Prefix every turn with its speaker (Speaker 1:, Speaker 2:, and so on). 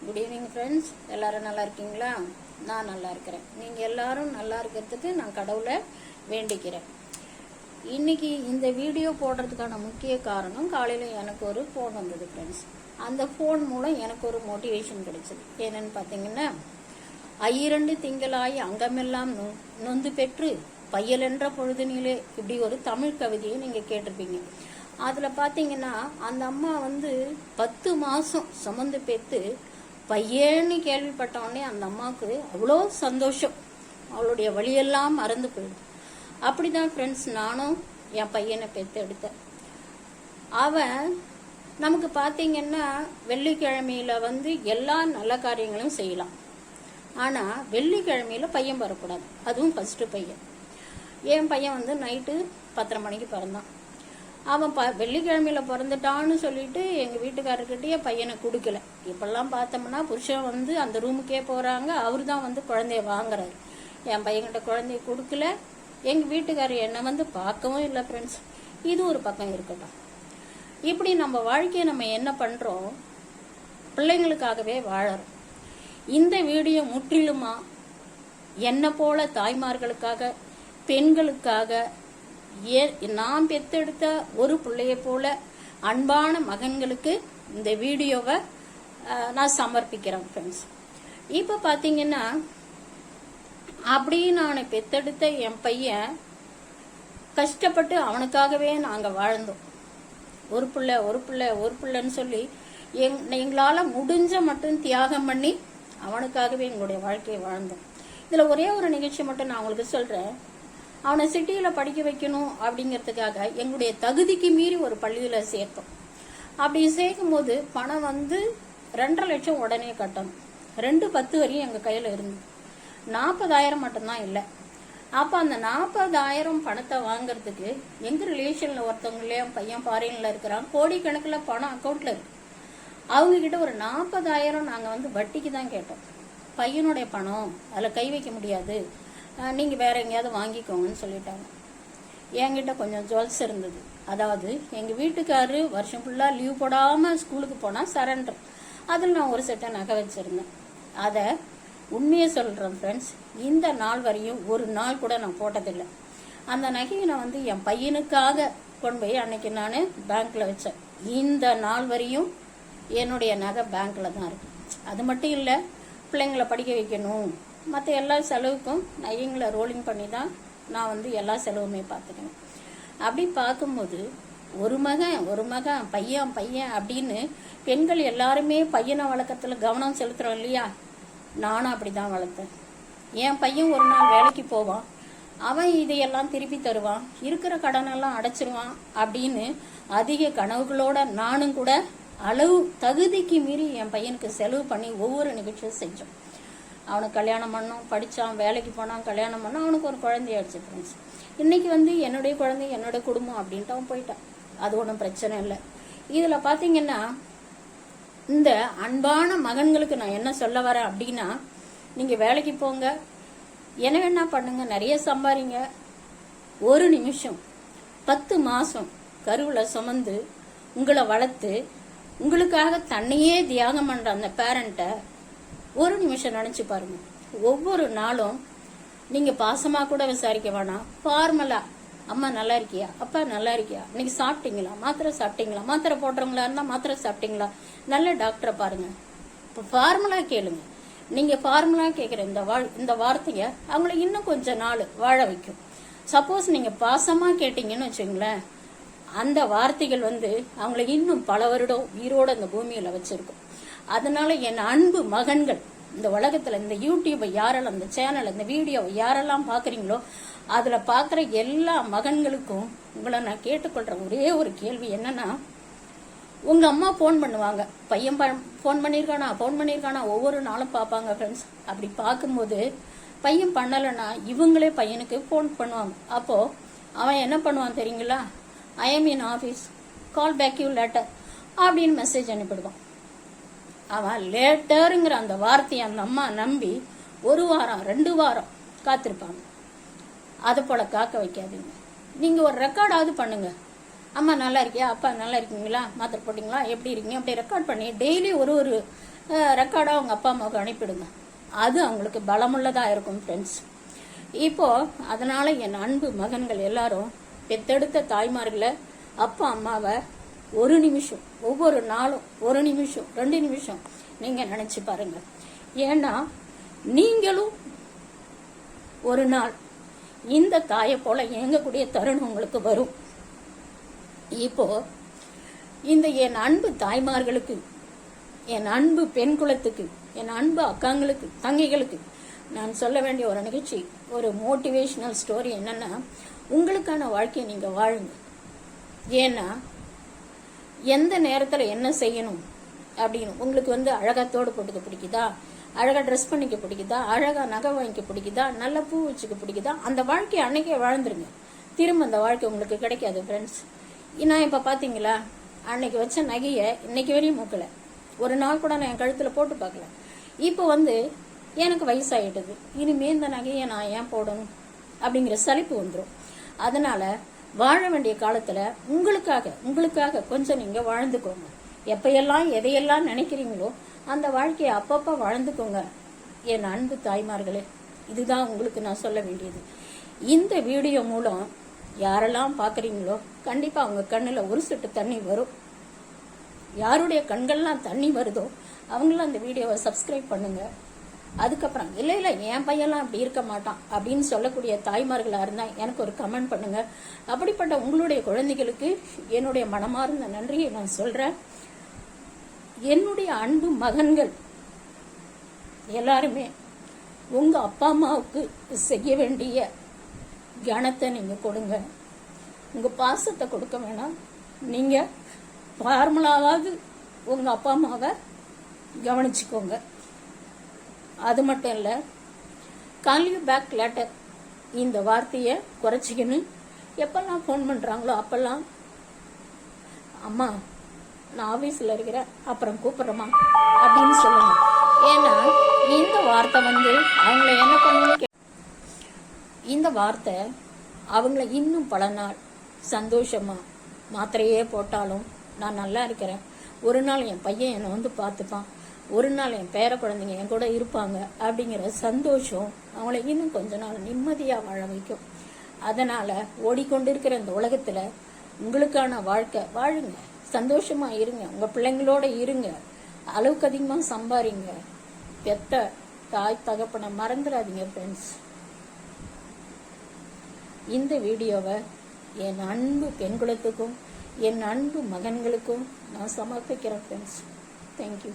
Speaker 1: Good evening friends. எல்லாரும் நல்லா இருக்கீங்களா? நான் நல்லா இருக்கிறேன். நீங்கள் எல்லாரும் நல்லா இருக்கிறதுக்கு நான் கடவுளை வேண்டிக்கிறேன். இன்னைக்கு இந்த வீடியோ போடுறதுக்கான முக்கிய காரணம், காலையில் எனக்கு ஒரு ஃபோன் வந்தது ஃப்ரெண்ட்ஸ். அந்த ஃபோன் மூலம் எனக்கு ஒரு மோட்டிவேஷன் கிடைச்சது. என்னன்னு பார்த்தீங்கன்னா, ஐயிரண்டு திங்களாய் அங்கமெல்லாம் நொந்து பெற்று பையலென்ற பொழுதுனிலே, இப்படி ஒரு தமிழ் கவிதையை நீங்கள் கேட்டிருப்பீங்க. அதில் பார்த்தீங்கன்னா, அந்த அம்மா 10 மாதம் சுமந்து பெற்று பையன்னு கேள்விப்பட்டவொடனே அந்த அம்மாவுக்கு அவ்வளோ சந்தோஷம், அவளுடைய வழியெல்லாம் மறந்து போயிடுது. அப்படிதான் ஃப்ரெண்ட்ஸ், நானும் என் பையனை பெற்று எடுத்தேன். அவன் நமக்கு பார்த்தீங்கன்னா வெள்ளிக்கிழமையில எல்லா நல்ல காரியங்களும் செய்யலாம். ஆனால் வெள்ளிக்கிழமையில பையன் வரக்கூடாது, அதுவும் ஃபர்ஸ்ட் பையன். என் பையன் நைட்டு 10:30 மணிக்கு பிறந்தான். அவன் வெள்ளிக்கிழமையில பிறந்துட்டான்னு சொல்லிட்டு எங்கள் வீட்டுக்காரர்கிட்டயே பையனை கொடுக்கல. இப்பெல்லாம் பார்த்தோம்னா புருஷன் அந்த ரூமுக்கே போகிறாங்க, அவர் தான் குழந்தைய வாங்குறாரு. என் பையன்கிட்ட குழந்தைய கொடுக்கல. எங்கள் வீட்டுக்காரர் என்னை பார்க்கவும் இல்லை ஃப்ரெண்ட்ஸ். இது ஒரு பக்கம் இருக்கட்டும். இப்படி நம்ம வாழ்க்கையை நம்ம என்ன பண்ணுறோம், பிள்ளைங்களுக்காகவே வாழறோம். இந்த வீடியோ முற்றிலுமா என்னை போல தாய்மார்களுக்காக, பெண்களுக்காக, நான் பெத்தெடுத்த ஒரு பிள்ளைய போல அன்பான மகன்களுக்கு இந்த வீடியோவை நான் சமர்ப்பிக்கிறேன் ஃப்ரெண்ட்ஸ். இப்போ பார்த்தீங்கன்னா, அப்படி நான் பெத்தெடுத்த என் பையன் கஷ்டப்பட்டு அவனுக்காகவே நாங்கள் வாழ்ந்தோம். ஒரு பிள்ளைன்னு சொல்லி எங்களால் முடிஞ்ச மட்டும் தியாகம் பண்ணி அவனுக்காகவே எங்களுடைய வாழ்க்கையை வாழ்ந்தோம். இதில் ஒரே ஒரு நிகழ்ச்சி மட்டும் நான் உங்களுக்கு சொல்கிறேன். அவனை சிட்டியில் படிக்க வைக்கணும் அப்படிங்கிறதுக்காக எங்களுடைய தகுதிக்கு மீறி ஒரு பள்ளியில் சேர்த்தோம். அப்படி சேர்க்கும் போது பணம் 2.5 லட்சம் உடனே கட்டணும். 2.10 வரையும் எங்கள் கையில் இருந்து 40,000 மட்டும்தான் இல்லை. அப்போ அந்த 40,000 பணத்தை வாங்குறதுக்கு எங்கள் ரிலேஷனில் ஒருத்தவங்களே பையன் ஃபாரினில் இருக்கிறான், கோடிக்கணக்கில் பணம் அக்கௌண்ட்டில் இருக்கு. அவங்கக்கிட்ட ஒரு 40,000 நாங்கள் வட்டிக்கு தான் கேட்டோம். பையனுடைய பணம் அதில் கை வைக்க முடியாது, நீங்கள் வேற எங்கேயாவது வாங்கிக்கோங்கன்னு சொல்லிட்டாங்க. என்கிட்ட கொஞ்சம் ஜுவல்ஸ் இருந்தது. அதாவது எங்கள் வீட்டுக்காரரு வருஷம் ஃபுல்லாக லீவ் போடாமல் ஸ்கூலுக்கு போனால் சரண்டர், அதில் நான் ஒரு செட்டை நகை வச்சுருந்தேன். அதை உண்மையை சொல்கிறேன் ஃப்ரெண்ட்ஸ், இந்த நாள் வரையும் ஒரு நாள் கூட நான் போட்டதில்லை. அந்த நகையை நான் என் பையனுக்காக கொண்டு போய் அன்னைக்கு நான் பேங்க்கில் வச்சேன். இந்த நாள் வரையும் என்னுடைய நகை பேங்க்கில் தான் இருக்கு. அது மட்டும் இல்லை, பிள்ளைங்களை படிக்க வைக்கணும், மற்ற எல்லா செலவுக்கும் நகைங்களை ரோலிங் பண்ணி தான் நான் எல்லா செலவுமே பார்த்துக்கணும். அப்படி பார்க்கும்போது ஒரு மகன் பையன் அப்படின்னு பெண்கள் எல்லாருமே பையனை வளர்க்கறதுல கவனம் செலுத்துகிறோம் இல்லையா? நானும் அப்படி தான் வளர்த்தேன். என் பையன் ஒரு நாள் வேலைக்கு போவான், அவன் இதையெல்லாம் திருப்பி தருவான், இருக்கிற கடனெல்லாம் அடைச்சிருவான் அப்படின்னு அதிக கனவுகளோட நானும் கூட அளவு தகுதிக்கு மீறி என் பையனுக்கு செலவு பண்ணி ஒவ்வொரு நிகழ்ச்சியும் செஞ்சோம். அவனுக்கு கல்யாணம் பண்ணோம், படித்தான், வேலைக்கு போனான், கல்யாணம் பண்ணான், அவனுக்கு ஒரு குழந்தையாயிடுச்சு ஃப்ரெண்ட்ஸ். இன்னைக்கு என்னுடைய குழந்தை என்னோட குடும்பம் அப்படின்ட்டு அவன் போயிட்டான். அது ஒன்றும் பிரச்சனை இல்லை. இதில் பார்த்தீங்கன்னா, இந்த அன்பான மகன்களுக்கு நான் என்ன சொல்ல வரேன் அப்படின்னா, நீங்கள் வேலைக்கு போங்க, என்ன வேணா பண்ணுங்க, நிறைய சம்பாதிங்க. ஒரு நிமிஷம் 10 மாதம் கருவில் சுமந்து உங்களை வளர்த்து உங்களுக்காக தன்னையே தியாகம் பண்ணுற அந்த பேரண்ட்டை ஒரு நிமிஷம் நினச்சி பாருங்க. ஒவ்வொரு நாளும் நீங்கள் பாசமாக கூட விசாரிக்க வேணாம், ஃபார்மலாக அம்மா நல்லா இருக்கியா, அப்பா நல்லா இருக்கியா, இன்னைக்கு சாப்பிட்டீங்களா, மாத்திரை சாப்பிட்டீங்களா, மாத்திரை போடுறவங்களா இருந்தால் மாத்திரை சாப்பிட்டீங்களா, நல்ல டாக்டரை பாருங்க. இப்போ ஃபார்மலாக கேளுங்க. நீங்கள் ஃபார்மலாக கேட்குற இந்த வார்த்தையை அவங்கள இன்னும் கொஞ்சம் நாள் வாழ வைக்கும். சப்போஸ் நீங்கள் பாசமாக கேட்டீங்கன்னு வச்சுங்களேன், அந்த வார்த்தைகள் அவங்கள இன்னும் பல வருடம் உயிரோட இந்த பூமியில் வச்சிருக்கும். அதனால என் அன்பு மகன்கள், இந்த உலகத்துல இந்த யூடியூபை யாரெல்லாம், இந்த சேனல், இந்த வீடியோவை யாரெல்லாம் பாக்குறீங்களோ, அதுல பாக்குற எல்லா மகன்களுக்கும் உங்களை நான் கேட்டுக்கொள்ற ஒரே ஒரு கேள்வி என்னன்னா, உங்க அம்மா போன் பண்ணுவாங்க, பையன் போன் பண்ணிருக்கானா ஒவ்வொரு நாளும் பார்ப்பாங்க ஃப்ரெண்ட்ஸ். அப்படி பார்க்கும்போது பையன் பண்ணலைன்னா இவங்களே பையனுக்கு போன் பண்ணுவாங்க. அப்போ அவன் என்ன பண்ணுவான் தெரியுங்களா? I am in office, call back you later அப்படின்னு மெசேஜ் அனுப்பிடுவான். அவன் லேட்டருங்கிற அந்த வார்த்தையை அந்த அம்மா நம்பி 1 வாரம் 2 வாரம் காத்திருப்பாங்க. அதை போல காக்க வைக்காதீங்க. நீங்கள் ஒரு ரெக்கார்டாவது பண்ணுங்க. அம்மா நல்லா இருக்கியா, அப்பா நல்லா இருக்கீங்களா, மாத்திரை போட்டிங்களா, எப்படி இருக்கீங்க, அப்படி ரெக்கார்ட் பண்ணி டெய்லி ஒரு ரெக்கார்டாக அவங்க அப்பா அம்மாவுக்கு அனுப்பிடுங்க. அது அவங்களுக்கு பலமுள்ளதாக இருக்கும் ஃப்ரெண்ட்ஸ். இப்போது அதனால் என் அன்பு மகன்கள் எல்லாரும் பெத்தெடுத்த தாய்மார்களை அப்பா அம்மாவை ஒரு நிமிஷம், ஒவ்வொரு நாளும் 1 நிமிஷம் 2 நிமிஷம் நீங்கள் நினச்சி பாருங்கள். ஏன்னா நீங்களும் ஒரு நாள் இந்த தாயை போல இயங்கக்கூடிய தருணம் உங்களுக்கு வரும். இப்போ இந்த என் அன்பு தாய்மார்களுக்கு, என் அன்பு பெண் குலத்துக்கு, என் அன்பு அக்காங்களுக்கு, தங்கைகளுக்கு நான் சொல்ல வேண்டிய ஒரு நிகழ்ச்சி, ஒரு மோட்டிவேஷனல் ஸ்டோரி என்னன்னா, உங்களுக்கான வாழ்க்கையை நீங்கள் வாழுங்க. ஏன்னா எந்த நேரத்தில் என்ன செய்யணும் அப்படின்னு உங்களுக்கு அழகாக தோடு போட்டுக்க பிடிக்குதா, அழகாக ட்ரெஸ் பண்ணிக்க பிடிக்குதா, அழகாக நகை வாங்கிக்க பிடிக்குதா, நல்ல பூ வச்சுக்க பிடிக்குதா, அந்த வாழ்க்கையை அன்னைக்கே வாழ்ந்துருங்க. திரும்ப அந்த வாழ்க்கை உங்களுக்கு கிடைக்காது ஃப்ரெண்ட்ஸ். நான் இப்போ பார்த்தீங்களா, அன்னைக்கு வச்ச நகையை இன்னைக்கு வரையும் மூக்கலை, ஒரு நாள் கூட நான் என் கழுத்தில் போட்டு பார்க்கல. இப்போ எனக்கு வயசாகிட்டது, இனிமே இந்த நகையை நான் ஏன் போடணும் அப்படிங்கிற சலிப்பு வந்துடும். அதனால வாழ வேண்டிய காலத்தில் உங்களுக்காக கொஞ்சம் நீங்கள் வாழ்ந்துக்கோங்க. எப்பையெல்லாம் எதையெல்லாம் நினைக்கிறீங்களோ அந்த வாழ்க்கையை அப்பப்போ வாழ்ந்துக்கோங்க என் அன்பு தாய்மார்களே. இதுதான் உங்களுக்கு நான் சொல்ல வேண்டியது. இந்த வீடியோ மூலம் யாரெல்லாம் பார்க்குறீங்களோ கண்டிப்பாக அவங்க கண்ணில் ஒரு சொட்டு தண்ணி வரும். யாருடைய கண்கள்லாம் தண்ணி வருதோ அவங்களும் அந்த வீடியோவை சப்ஸ்கிரைப் பண்ணுங்க. அதுக்கப்புறம் இல்லை என் பையன்லாம் அப்படி இருக்க மாட்டான் அப்படின்னு சொல்லக்கூடிய தாய்மார்களாக இருந்தால் எனக்கு ஒரு கமெண்ட் பண்ணுங்க. அப்படிப்பட்ட உங்களுடைய குழந்தைகளுக்கு என்னுடைய மனமார்ந்த நன்றியை நான் சொல்கிறேன். என்னுடைய அன்பு மகன்கள் எல்லாருமே உங்கள் அப்பா அம்மாவுக்கு செய்ய வேண்டிய கனத்தை நீங்கள் கொடுங்க. உங்கள் பாசத்தை கொடுக்க வேணாம், நீங்கள் ஃபார்முலாவாவது உங்கள் அப்பா அம்மாவை கவனிச்சுக்கோங்க. அது மட்டும் இல்லை, கால் யூ பேக் லேட்டர் இந்த வார்த்தையை குறைச்சிக்கணும். எப்பெல்லாம் ஃபோன் பண்ணுறாங்களோ அப்பெல்லாம் அம்மா நான் ஆஃபீஸில் இருக்கிறேன் அப்புறம் கூப்பிட்றேம்மா அப்படின்னு சொல்லுங்க. ஏன்னா இந்த வார்த்தை அவங்கள என்ன பண்ணுன்னு இந்த வார்த்தை அவங்கள இன்னும் பல நாள் சந்தோஷமா, மாத்திரையே போட்டாலும் நான் நல்லா இருக்கிறேன், ஒரு நாள் என் பையன் என்னை பார்த்துப்பான், ஒரு நாள் என் பேர குழந்தைங்க என் கூட இருப்பாங்க அப்படிங்கிற சந்தோஷம் அவங்கள இன்னும் கொஞ்ச நாள் நிம்மதியாக வாழ வைக்கும். அதனால் ஓடிக்கொண்டிருக்கிற இந்த உலகத்தில் உங்களுக்கான வாழ்க்கை வாழுங்க, சந்தோஷமாக இருங்க, உங்கள் பிள்ளைங்களோட இருங்க, அளவுக்கு அதிகமாக சம்பாதிங்க. பெத்த தாய் தகப்பனை மறந்துடாதீங்க ஃப்ரெண்ட்ஸ். இந்த வீடியோவை என் அன்பு பெண் குலத்துக்கும் என் அன்பு மகன்களுக்கும் நான் சமர்ப்பிக்கிறேன் ஃப்ரெண்ட்ஸ். தேங்க்யூ.